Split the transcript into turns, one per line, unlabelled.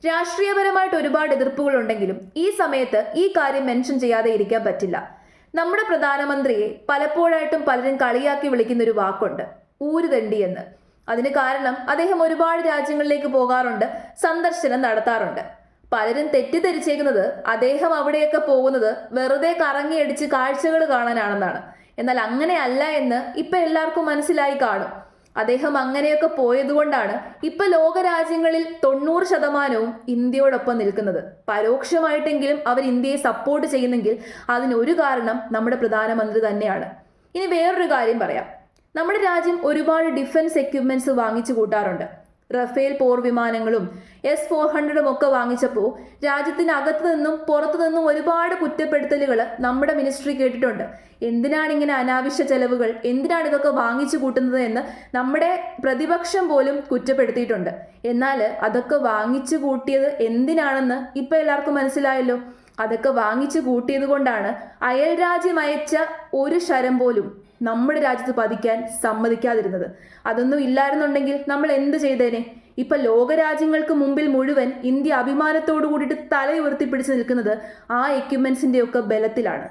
രാഷ്ട്രീയപരമായിട്ട് ഒരുപാട് എതിർപ്പുകൾ ഉണ്ടെങ്കിലും ഈ സമയത്ത് ഈ കാര്യം മെൻഷൻ ചെയ്യാതെ ഇരിക്കാൻ പറ്റില്ല. നമ്മുടെ പ്രധാനമന്ത്രിയെ പലപ്പോഴായിട്ടും പലരും കളിയാക്കി വിളിക്കുന്ന ഒരു വാക്കുണ്ട്, ഊരുതണ്ടി എന്ന്. അതിന് കാരണം അദ്ദേഹം ഒരുപാട് രാജ്യങ്ങളിലേക്ക് പോകാറുണ്ട്, സന്ദർശനം നടത്താറുണ്ട്. പലരും തെറ്റിദ്ധരിച്ചേക്കുന്നത് അദ്ദേഹം അവിടെയൊക്കെ പോകുന്നത് വെറുതെ കറങ്ങിയടിച്ച് കാഴ്ചകൾ കാണാനാണെന്നാണ്. എന്നാൽ അങ്ങനെയല്ല എന്ന് ഇപ്പൊ എല്ലാവർക്കും മനസ്സിലായി കാണും. അദ്ദേഹം അങ്ങനെയൊക്കെ പോയതുകൊണ്ടാണ് ഇപ്പൊ ലോകരാജ്യങ്ങളിൽ 90% ഇന്ത്യയോടൊപ്പം നിൽക്കുന്നത്. പരോക്ഷമായിട്ടെങ്കിലും അവർ ഇന്ത്യയെ സപ്പോർട്ട് ചെയ്യുന്നെങ്കിൽ അതിനൊരു കാരണം നമ്മുടെ പ്രധാനമന്ത്രി തന്നെയാണ്. ഇനി വേറൊരു കാര്യം പറയാം. നമ്മുടെ രാജ്യം ഒരുപാട് ഡിഫൻസ് എക്യുപ്മെന്റ്സ് വാങ്ങിച്ചു കൂട്ടാറുണ്ട്. റഫേൽ പോർ വിമാനങ്ങളും S-400 ഒക്കെ വാങ്ങിച്ചപ്പോൾ രാജ്യത്തിനകത്ത് നിന്നും പുറത്തു നിന്നും ഒരുപാട് കുറ്റപ്പെടുത്തലുകൾ നമ്മുടെ മിനിസ്ട്രി കേട്ടിട്ടുണ്ട്. എന്തിനാണ് ഇങ്ങനെ അനാവശ്യ ചെലവുകൾ, എന്തിനാണ് ഇതൊക്കെ വാങ്ങിച്ചു കൂട്ടുന്നത് എന്ന് നമ്മുടെ പ്രതിപക്ഷം പോലും കുറ്റപ്പെടുത്തിയിട്ടുണ്ട്. എന്നാൽ അതൊക്കെ വാങ്ങിച്ചു കൂട്ടിയത് എന്തിനാണെന്ന് ഇപ്പൊ എല്ലാവർക്കും മനസ്സിലായല്ലോ. അതൊക്കെ വാങ്ങിച്ചു കൂട്ടിയത് കൊണ്ടാണ് അയൽ രാജ്യം അയച്ച ഒരു ശരം പോലും നമ്മുടെ രാജ്യത്ത് പതിക്കാൻ സമ്മതിക്കാതിരുന്നത്. അതൊന്നും ഇല്ലായിരുന്നുണ്ടെങ്കിൽ നമ്മൾ എന്ത് ചെയ്തേനെ? ഇപ്പൊ ലോകരാജ്യങ്ങൾക്ക് മുമ്പിൽ മുഴുവൻ ഇന്ത്യ അഭിമാനത്തോടു കൂടിയിട്ട് തല ഉയർത്തിപ്പിടിച്ച് നിൽക്കുന്നത് ആ എക്യുപ്മെന്റ്സിന്റെ ഒക്കെ ബലത്തിലാണ്.